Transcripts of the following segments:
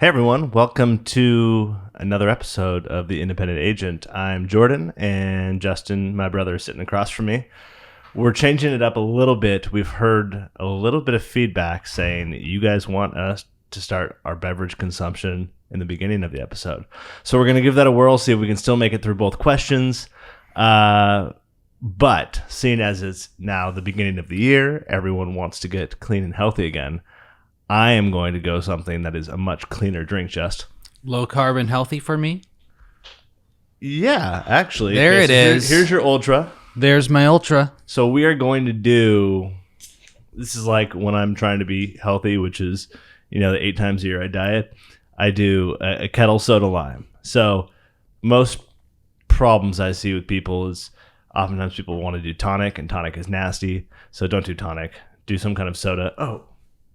Hey everyone, welcome to another episode of The Independent Agent. I'm Jordan, and Justin, my brother, is sitting across from me. We're changing it up a little bit. We've heard a little bit of feedback saying you guys want us to start our beverage consumption in the beginning of the episode. So we're going to give that a whirl, see if we can still make it through both questions. But seeing as it's now the beginning of the year, everyone wants to get clean and healthy again. I am going to go something that is a much cleaner drink, just. Low carb and healthy for me? Yeah, actually. There it is. Here's your Ultra. There's my Ultra. So we are going to do, this is like when I'm trying to be healthy, which is, the 8 times a year I diet. I do a Ketel Soda Lime. So most problems I see with people is oftentimes people want to do tonic, and tonic is nasty. So don't do tonic. Do some kind of soda. Oh,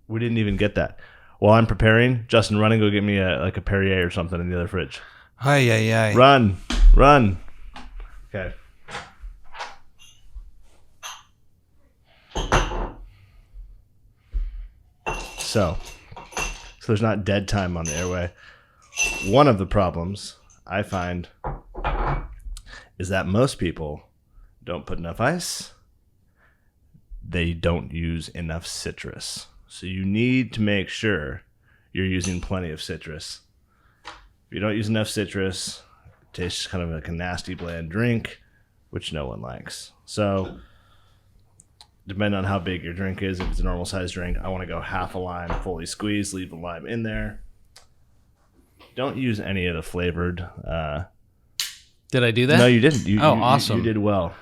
we didn't even get that. While I'm preparing, Justin, run and go get me a Perrier or something in the other fridge. Aye. Run. Okay. So there's not dead time on the airway. One of the problems I find is that most people don't put enough ice. They don't use enough citrus. So you need to make sure you're using plenty of citrus. If you don't use enough citrus, it tastes kind of like a nasty bland drink, which no one likes. So depending on how big your drink is, if it's a normal size drink, I want to go half a lime, fully squeezed, leave the lime in there. Don't use any of the flavored. Did I do that? No, you didn't. Awesome. You did well.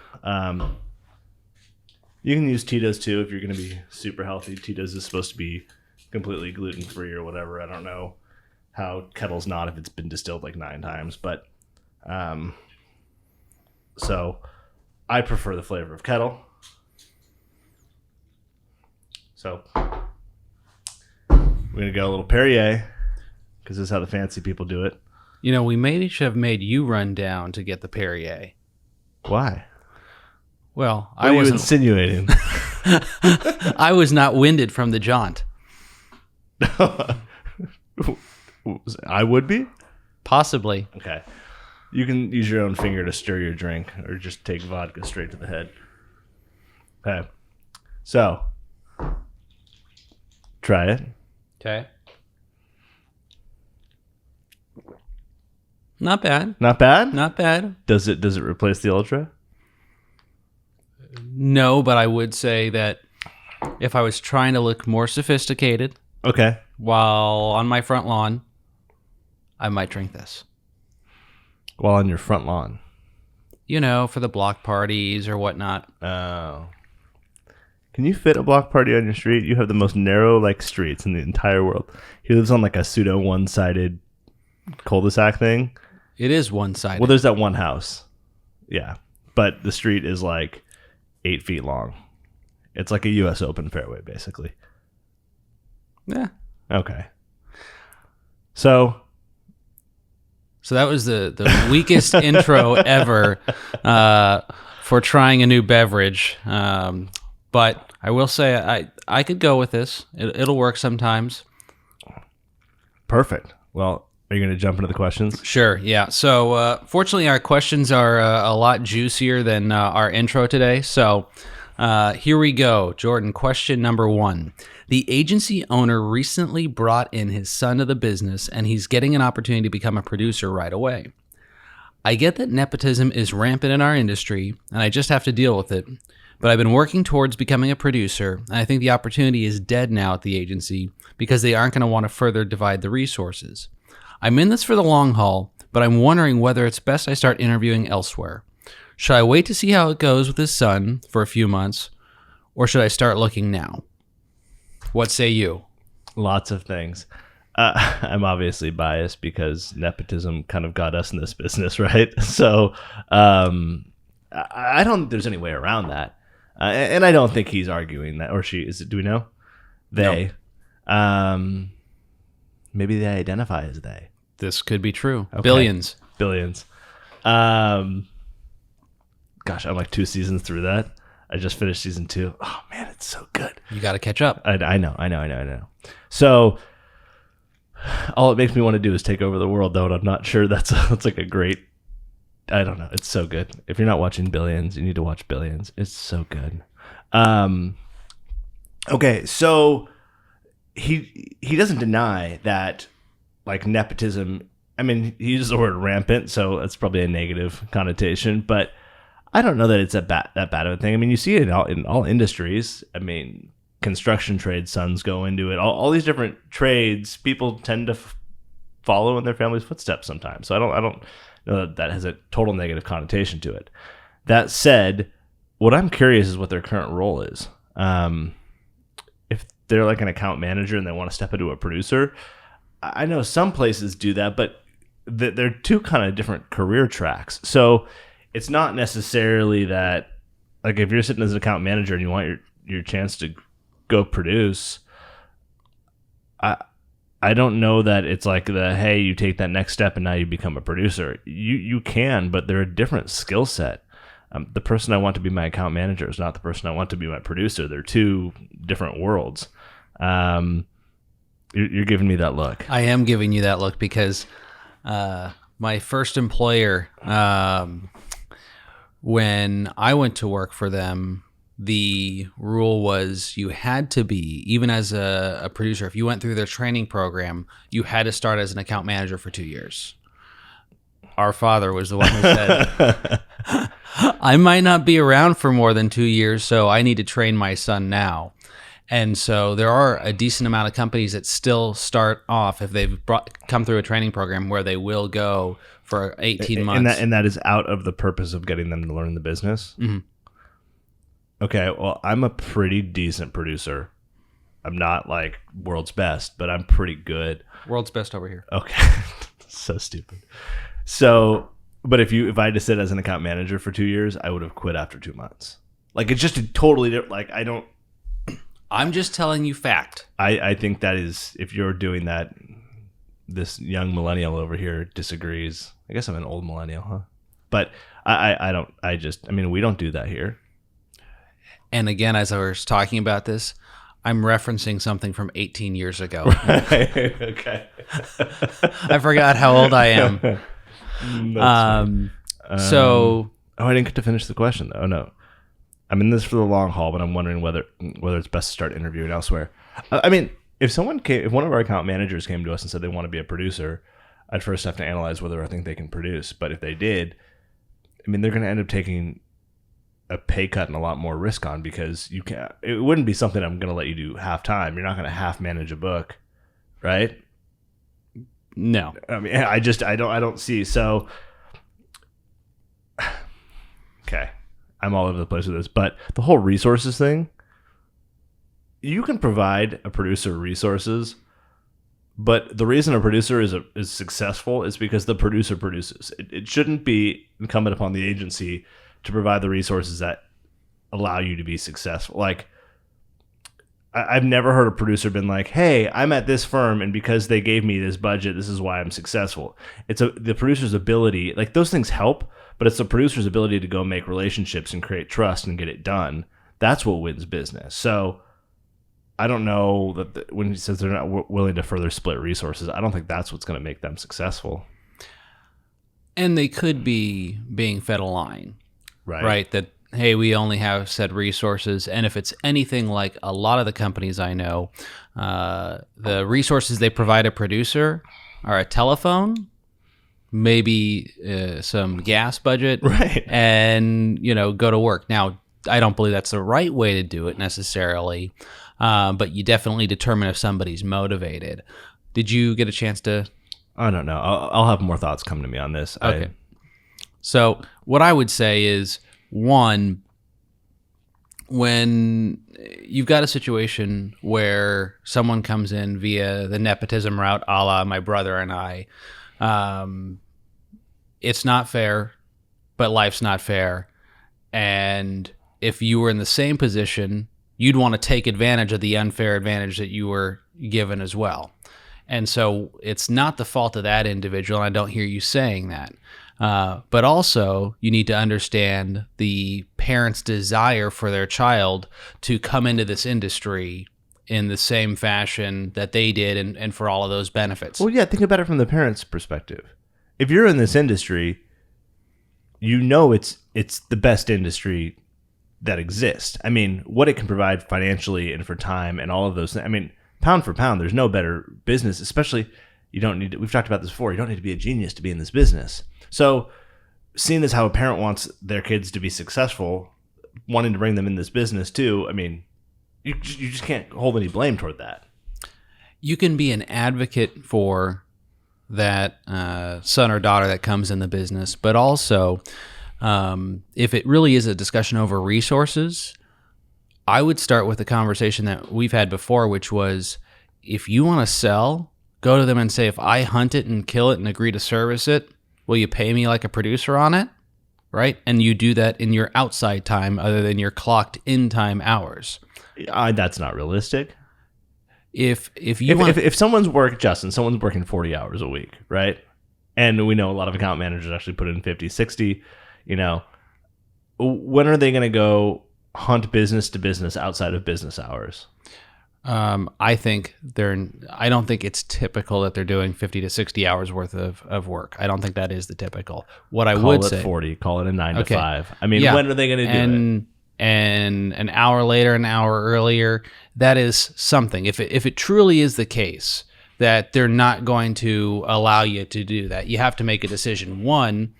You can use Tito's too if you're going to be super healthy. Tito's is supposed to be completely gluten-free or whatever. I don't know how Ketel's not if it's been distilled like 9 times. But so I prefer the flavor of Ketel. So we're going to go a little Perrier because this is how the fancy people do it. We maybe should have made you run down to get the Perrier. Why? Well, what are you insinuating? I was not winded from the jaunt. I would be? Possibly. Okay. You can use your own finger to stir your drink or just take vodka straight to the head. Okay. So, try it. Okay. Not bad. Not bad? Not bad. Does it replace the Ultra? No, but I would say that if I was trying to look more sophisticated, okay, while on my front lawn, I might drink this. While on your front lawn? For the block parties or whatnot. Oh. Can you fit a block party on your street? You have the most narrow streets in the entire world. He lives on a pseudo one-sided cul-de-sac thing. It is one-sided. Well, there's that one house. Yeah. But the street is 8 feet long. It's like a U.S. Open fairway, basically. Yeah. Okay. So that was the weakest intro ever for trying a new beverage. But I will say I could go with this. It'll work sometimes. Perfect. Well, are you going to jump into the questions? Sure, yeah. So fortunately, our questions are a lot juicier than our intro today. So here we go. Jordan, question number 1. The agency owner recently brought in his son to the business, and he's getting an opportunity to become a producer right away. I get that nepotism is rampant in our industry, and I just have to deal with it. But I've been working towards becoming a producer, and I think the opportunity is dead now at the agency because they aren't going to want to further divide the resources. I'm in this for the long haul, but I'm wondering whether it's best I start interviewing elsewhere. Should I wait to see how it goes with his son for a few months, or should I start looking now? What say you? Lots of things. I'm obviously biased because nepotism kind of got us in this business, right? So I don't think there's any way around that. And I don't think he's arguing that, or she. Is it? Do we know? They. No. Maybe they identify as they. This could be true. Okay. Billions. Gosh, I'm 2 seasons through that. I just finished season 2. Oh man, it's so good. You got to catch up. I know. So all it makes me want to do is take over the world, though, and I'm not sure that's like a great. I don't know. It's so good. If you're not watching Billions, you need to watch Billions. It's so good. Okay, so he doesn't deny that, like, nepotism. I mean, he uses the word rampant, so that's probably a negative connotation. But I don't know that it's that bad of a thing. I mean, you see it in all industries. I mean, construction trade sons go into it. All these different trades, people tend to follow in their family's footsteps sometimes. So I don't know that has a total negative connotation to it. That said, what I'm curious is what their current role is. If they're like an account manager and they want to step into a producer, I know some places do that, but they're two kind of different career tracks. So it's not necessarily that, like, if you're sitting as an account manager and you want your chance to go produce, I don't know that it's like hey, you take that next step and now you become a producer. You can, but they're a different skill set. The person I want to be my account manager is not the person I want to be my producer. They're two different worlds. You're giving me that look. I am giving you that look because my first employer, when I went to work for them, the rule was you had to be, even as a producer, if you went through their training program, you had to start as an account manager for 2 years. Our father was the one who said, I might not be around for more than 2 years, so I need to train my son now. And so there are a decent amount of companies that still start off, if they've come through a training program, where they will go for 18 months. And that is out of the purpose of getting them to learn the business? Mm-hmm. Okay, well, I'm a pretty decent producer. I'm not like world's best, but I'm pretty good. World's best over here. Okay. So stupid. So, but if I had to sit as an account manager for 2 years, I would have quit after 2 months. Like, it's just a totally different, like, I'm just telling you fact. I think that is, if you're doing that, this young millennial over here disagrees. I guess I'm an old millennial, huh? But we don't do that here. And again, as I was talking about this, I'm referencing something from 18 years ago. Right. Okay. I forgot how old I am. So, I didn't get to finish the question though. Oh no, I'm in this for the long haul, but I'm wondering whether it's best to start interviewing elsewhere. I mean, if one of our account managers came to us and said they want to be a producer, I'd first have to analyze whether I think they can produce. But if they did, I mean, they're going to end up taking a pay cut and a lot more risk on, because it wouldn't be something I'm going to let you do half time. You're not going to half manage a book, right? No. I mean, I don't see. So, okay, I'm all over the place with this, but the whole resources thing, you can provide a producer resources, but the reason a producer is successful is because the producer produces. It shouldn't be incumbent upon the agency to provide the resources that allow you to be successful. Like, I've never heard a producer been like, hey, I'm at this firm, and because they gave me this budget, this is why I'm successful. It's the producer's ability, like, those things help, but it's the producer's ability to go make relationships and create trust and get it done. That's what wins business. So I don't know that when he says they're not willing to further split resources, I don't think that's what's going to make them successful. And they could be being fed a line. Right. That, hey, we only have said resources. And if it's anything like a lot of the companies I know, the resources they provide a producer are a telephone, maybe some gas budget, right, and, go to work. Now, I don't believe that's the right way to do it necessarily, but you definitely determine if somebody's motivated. Did you get a chance to? I don't know. I'll have more thoughts come to me on this. Okay. So what I would say is, one, when you've got a situation where someone comes in via the nepotism route, a la my brother and I, it's not fair, but life's not fair. And if you were in the same position, you'd want to take advantage of the unfair advantage that you were given as well. And so it's not the fault of that individual, and I don't hear you saying that. But also, you need to understand the parent's desire for their child to come into this industry in the same fashion that they did and for all of those benefits. Well, yeah, think about it from the parent's perspective. If you're in this industry, you know it's the best industry that exists. I mean, what it can provide financially and for time and all of those things. I mean, pound for pound, there's no better business, especially you don't need to, we've talked about this before, you don't need to be a genius to be in this business. So seeing as how a parent wants their kids to be successful, wanting to bring them in this business too, I mean, you just can't hold any blame toward that. You can be an advocate for that son or daughter that comes in the business, but also if it really is a discussion over resources, I would start with the conversation that we've had before, which was, if you want to sell, go to them and say, if I hunt it and kill it and agree to service it, will you pay me like a producer on it? Right? And you do that in your outside time other than your clocked in time hours. That's not realistic. If someone's someone's working 40 hours a week, right? And we know a lot of account managers actually put in 50, 60, when are they going to go hunt business to business outside of business hours? I don't think it's typical that they're doing 50 to 60 hours worth of work. I don't think that is the typical. What I would say, 40, call it a 9 to 5. I mean, when are they going to do it? And an hour later, an hour earlier, that is something. If it truly is the case that they're not going to allow you to do that, you have to make a decision. One,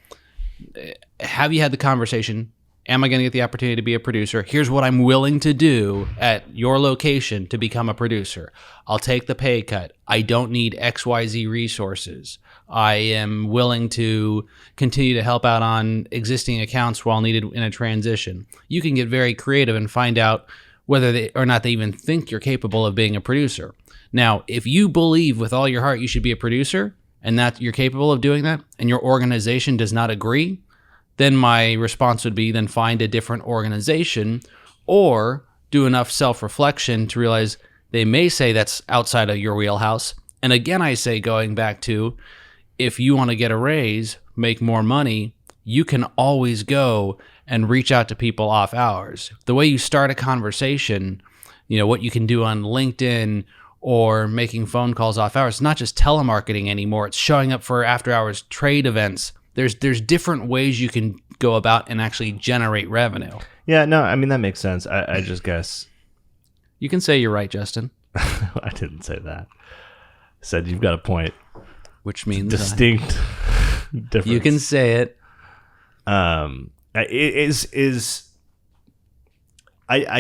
have you had the conversation? Am I going to get the opportunity to be a producer? Here's what I'm willing to do at your location to become a producer. I'll take the pay cut. I don't need XYZ resources. I am willing to continue to help out on existing accounts while needed in a transition. You can get very creative and find out whether they or not they even think you're capable of being a producer. Now, if you believe with all your heart you should be a producer and that you're capable of doing that, and your organization does not agree, then my response would be, then find a different organization or do enough self-reflection to realize they may say that's outside of your wheelhouse. And again, I say, going back to, if you want to get a raise, make more money, you can always go and reach out to people off hours. The way you start a conversation, what you can do on LinkedIn or making phone calls off hours, it's not just telemarketing anymore. It's showing up for after hours trade events. There's different ways you can go about and actually generate revenue. Yeah, no, I mean, that makes sense. I just guess. You can say you're right, Justin. I didn't say that. I said you've got a point. Which means distinct difference. You can say it. I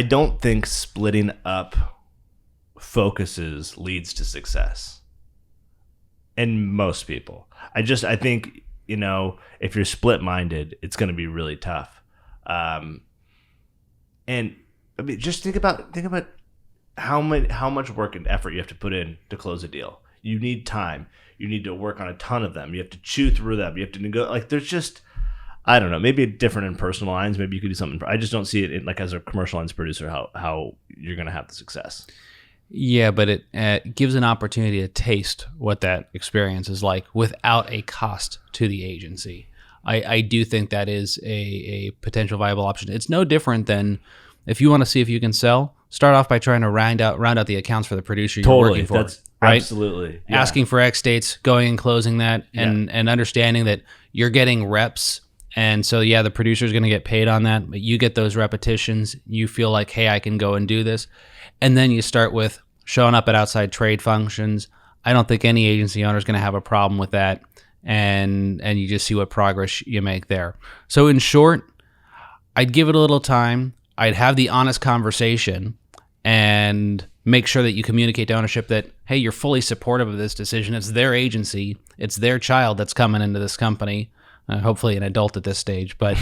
don't think splitting up focuses leads to success. And most people. I think, if you're split-minded, it's going to be really tough. And I mean, just think about how much work and effort you have to put in to close a deal. You need time. You need to work on a ton of them. You have to chew through them. You have to go. Like, there's just, I don't know. Maybe different in personal lines. Maybe you could do something. I just don't see it in, like, as a commercial lines producer how you're going to have the success. Yeah, but it gives an opportunity to taste what that experience is like without a cost to the agency. I do think that is a potential viable option. It's no different than if you want to see if you can sell, start off by trying to round out the accounts for the producer you're working for. That's right? Absolutely. Yeah. Asking for X dates, going and closing that, and understanding that you're getting reps. And so, the producer is going to get paid on that, but you get those repetitions. You feel like, hey, I can go and do this. And then you start with showing up at outside trade functions. I don't think any agency owner is going to have a problem with that. And you just see what progress you make there. So in short, I'd give it a little time. I'd have the honest conversation and make sure that you communicate to ownership that, hey, you're fully supportive of this decision. It's their agency. It's their child that's coming into this company. Hopefully an adult at this stage, but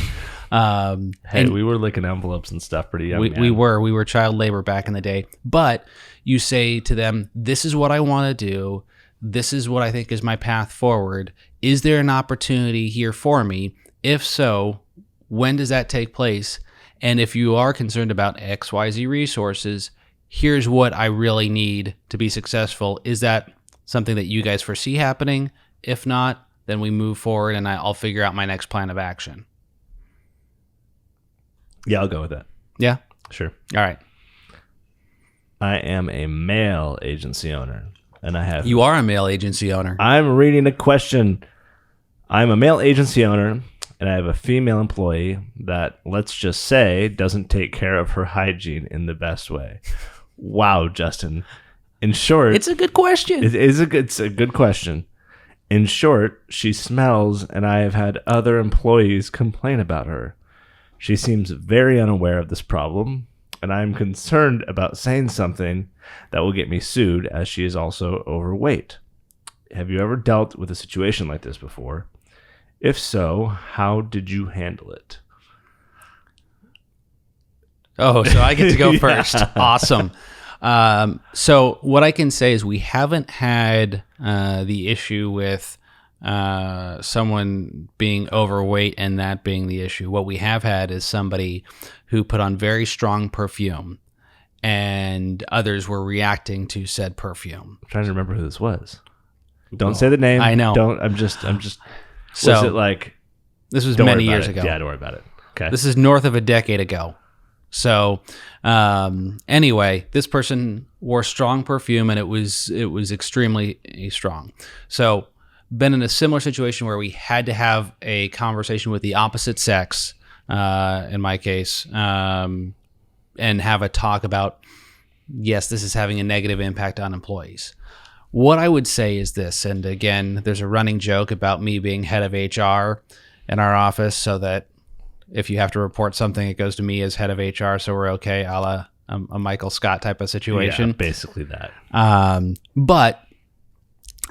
hey, we were licking envelopes and stuff pretty young. We were child labor back in the day. But you say to them, this is what I want to do. This is what I think is my path forward. Is there an opportunity here for me? If so, when does that take place? And if you are concerned about XYZ resources, here's what I really need to be successful. Is that something that you guys foresee happening? If not, then we move forward and I'll figure out my next plan of action. Yeah, I'll go with that. Yeah? Sure. All right. I am a male agency owner, and I have. You are a male agency owner. I'm reading a question. I'm a male agency owner, and I have a female employee that, let's just say, doesn't take care of her hygiene in the best way. Wow, Justin. In short, It's a good question. it's a good question. In short, she smells, and I have had other employees complain about her. She seems very unaware of this problem, and I am concerned about saying something that will get me sued, as she is also overweight. Have you ever dealt with a situation like this before? If so, how did you handle it? Oh, so I get to go Yeah. first. Awesome. So what I can say is we haven't had the issue with someone being overweight and that being the issue. What we have had is somebody who put on very strong perfume, and others were reacting to said perfume. I'm trying to remember who this was. Don't say the name. I know. Don't. I'm just. So Was it like? this was Don't many worry about years it. ago. Yeah, don't worry about it. Okay. This is north of a decade ago. So anyway, this person wore strong perfume, and it was extremely strong. So been in a similar situation where we had to have a conversation with the opposite sex, in my case, and have a talk about, yes, this is having a negative impact on employees. What I would say is this, and again, there's a running joke about me being head of HR in our office, so that if you have to report something, it goes to me as head of HR, so we're okay, a la a Michael Scott type of situation. Yeah, basically that. But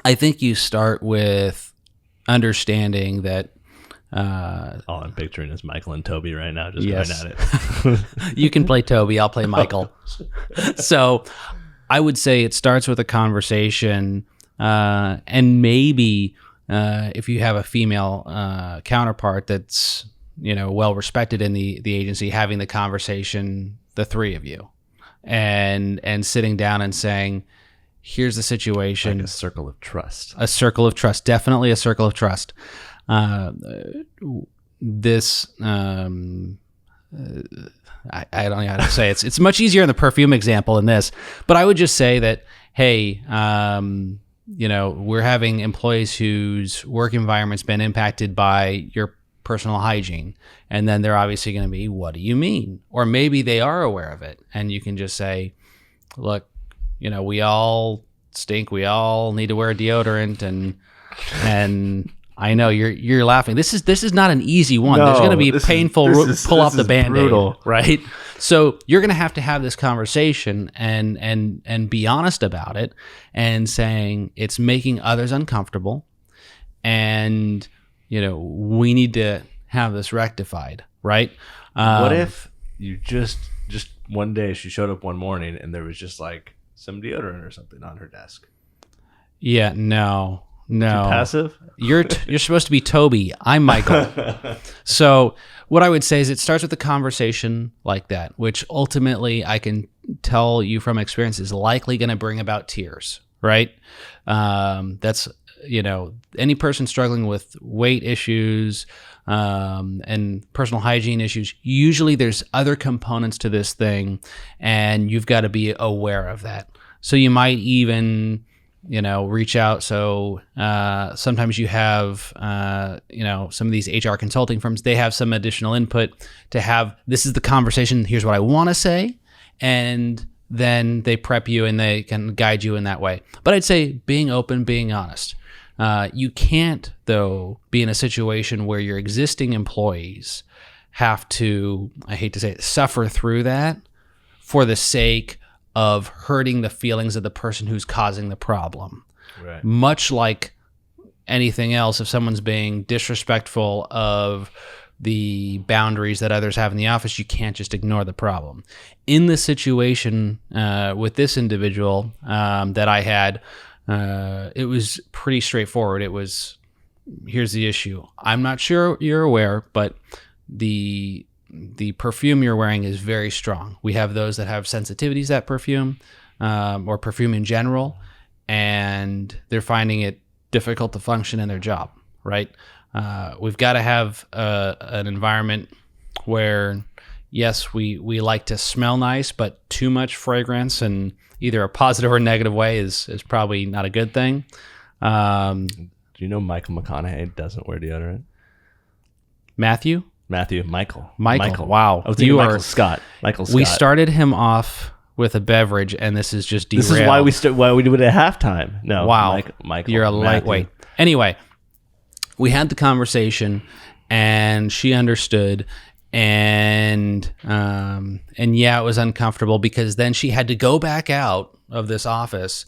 I think you start with understanding that All I'm picturing is Michael and Toby right now, just Yes. going at it. you can play Toby, I'll play Michael. So I would say it starts with a conversation, and maybe if you have a female counterpart that's well respected in the agency, having the conversation, the three of you, and sitting down and saying, here's the situation. Like a circle of trust. A circle of trust, definitely a circle of trust. This I don't know how to say it. It's much easier in the perfume example than this, but I would just say that, hey, we're having employees whose work environment's been impacted by your personal hygiene, and then they're obviously going to be, what do you mean? Or maybe they are aware of it, and you can just say, look, we all stink, we all need to wear deodorant, and I know you're laughing. This is not an easy one. No, there's going to be painful. Pull off the Band-Aid, brutal. right? So you're going to have this conversation and be honest about it, and saying it's making others uncomfortable, and we need to have this rectified, right? What if you just one day she showed up one morning and there was just like some deodorant or something on her desk? Yeah, no. Too passive? You're supposed to be Toby. I'm Michael. So what I would say is it starts with a conversation like that, which ultimately I can tell you from experience is likely going to bring about tears, right? That's, any person struggling with weight issues and personal hygiene issues, usually there's other components to this thing, and you've got to be aware of that. So you might even reach out. So sometimes you have, some of these HR consulting firms, they have some additional input to have, this is the conversation, here's what I want to say, and then they prep you and they can guide you in that way. But I'd say being open, being honest. You can't, though, be in a situation where your existing employees have to, I hate to say it, suffer through that for the sake of hurting the feelings of the person who's causing the problem. Right. Much like anything else, if someone's being disrespectful of the boundaries that others have in the office, you can't just ignore the problem. In this situation with this individual that I had, it was pretty straightforward. It was, here's the issue. I'm not sure you're aware, but the perfume you're wearing is very strong. We have those that have sensitivities to that perfume, or perfume in general, and they're finding it difficult to function in their job, right? We've got to have an environment where yes, we like to smell nice, but too much fragrance in either a positive or negative way is probably not a good thing. Do you know Michael McConaughey doesn't wear deodorant? Michael. Wow. I was thinking Michael Scott. We started him off with a beverage, and this is just derailed. This is why we do it at halftime. No. Wow. Michael. You're a lightweight. Anyway, we had the conversation, and she understood. And yeah, it was uncomfortable because then she had to go back out of this office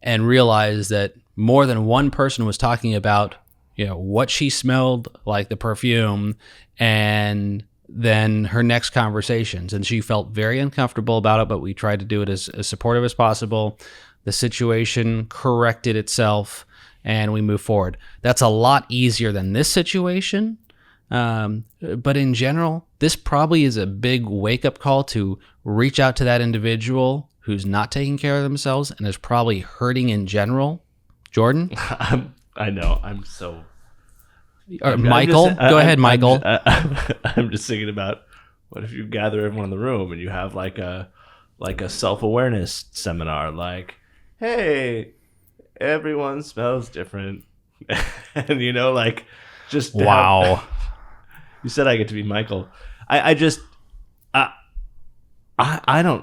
and realize that more than one person was talking about, what she smelled like, the perfume, and then her next conversations. And she felt very uncomfortable about it, but we tried to do it as supportive as possible. The situation corrected itself and we moved forward. That's a lot easier than this situation. But in general, this probably is a big wake-up call to reach out to that individual who's not taking care of themselves and is probably hurting in general. Jordan? I know. I'm so... Michael? Go ahead, Michael. I'm just thinking about, what if you gather everyone in the room and you have like a self-awareness seminar, like, hey, everyone smells different. And, just... Wow. You said I get to be Michael. I don't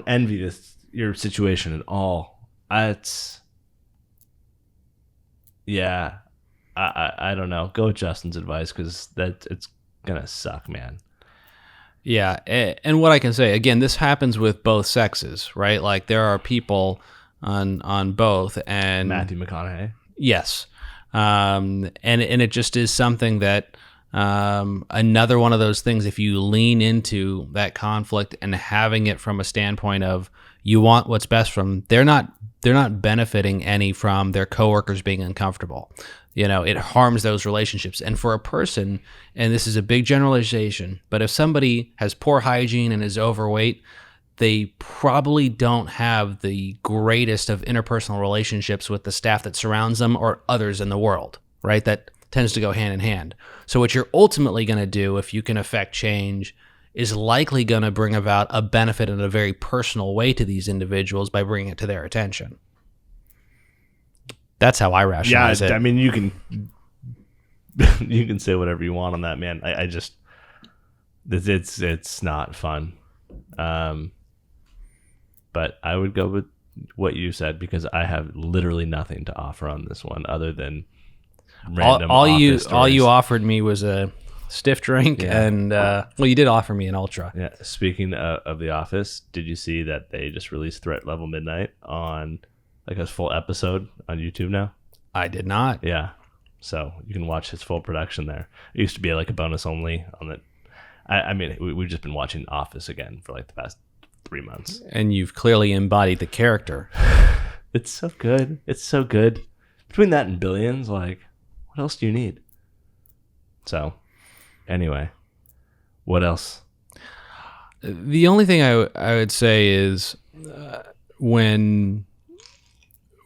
envy your situation at all. I don't know. Go with Justin's advice, because it's gonna suck, man. Yeah, and what I can say, again, this happens with both sexes, right? Like, there are people on both, and Matthew McConaughey. Yes, and it just is something that. Another one of those things, if you lean into that conflict and having it from a standpoint of you want what's best from them, they're not benefiting any from their coworkers being uncomfortable. It harms those relationships. And for a person, and this is a big generalization, but if somebody has poor hygiene and is overweight, they probably don't have the greatest of interpersonal relationships with the staff that surrounds them or others in the world, right? That tends to go hand in hand. So what you're ultimately going to do, if you can affect change, is likely going to bring about a benefit in a very personal way to these individuals by bringing it to their attention. That's how I rationalize it. I mean, you can say whatever you want on that, man. I just, it's not fun. But I would go with what you said, because I have literally nothing to offer on this one other than random all office stories. you offered me was a stiff drink, and you did offer me an ultra. Yeah. Speaking of The Office, did you see that they just released Threat Level Midnight on like a full episode on YouTube now? I did not. Yeah, so you can watch his full production there. It used to be like a bonus only on it. I mean, we've just been watching Office again for like the past 3 months, and you've clearly embodied the character. It's so good. It's so good. Between that and Billions, like, what else do you need? So, anyway, what else? The only thing I would say is when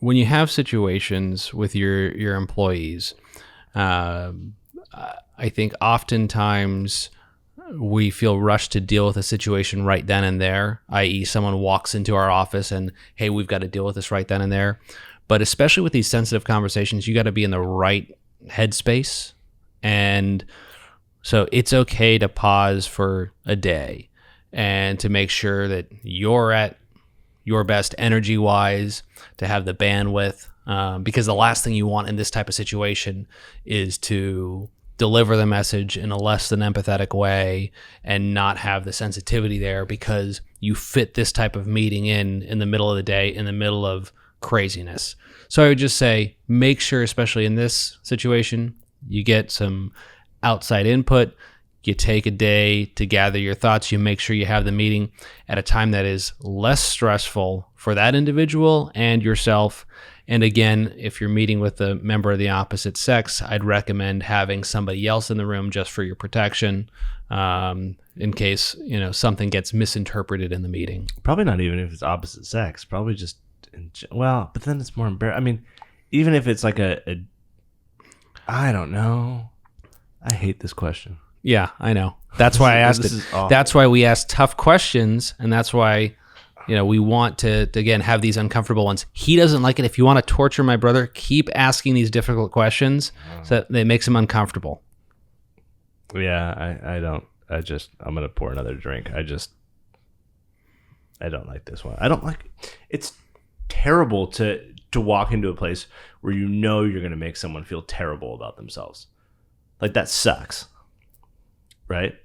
you have situations with your employees, I think oftentimes we feel rushed to deal with a situation right then and there, i.e. someone walks into our office and, hey, we've got to deal with this right then and there. But especially with these sensitive conversations, you got to be in the right headspace. And so it's okay to pause for a day and to make sure that you're at your best energy-wise, to have the bandwidth, because the last thing you want in this type of situation is to deliver the message in a less than empathetic way and not have the sensitivity there because you fit this type of meeting in the middle of the day, in the middle of craziness. So I would just say, make sure, especially in this situation, you get some outside input. You take a day to gather your thoughts. You make sure you have the meeting at a time that is less stressful for that individual and yourself. And again, if you're meeting with a member of the opposite sex, I'd recommend having somebody else in the room just for your protection, in case something gets misinterpreted in the meeting. Probably not even if it's opposite sex. Probably just but then it's more embarrassing. I mean, even if it's like I don't know. I hate this question. Yeah, I know. That's why I asked This it. is awful. That's why we ask tough questions, and that's why, we want to again have these uncomfortable ones. He doesn't like it. If you want to torture my brother, keep asking these difficult questions so that it makes him uncomfortable. Yeah, I don't. I'm gonna pour another drink. I don't like this one. I don't like. It's terrible to walk into a place where you're gonna make someone feel terrible about themselves. Like, that sucks, right?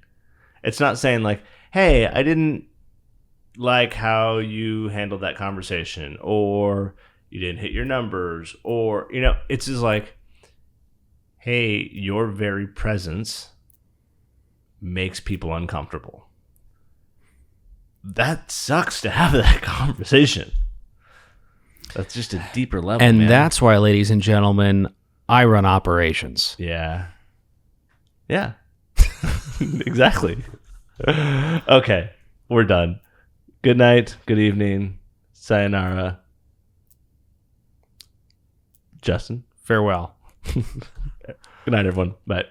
It's not saying like, hey, I didn't like how you handled that conversation, or you didn't hit your numbers, or it's just like, hey, your very presence makes people uncomfortable. That sucks to have that conversation. That's just a deeper level, And man. that's why, ladies and gentlemen, I run operations. Yeah. Exactly. Okay, we're done. Good night, good evening, sayonara. Justin. Farewell. Good night, everyone. Bye.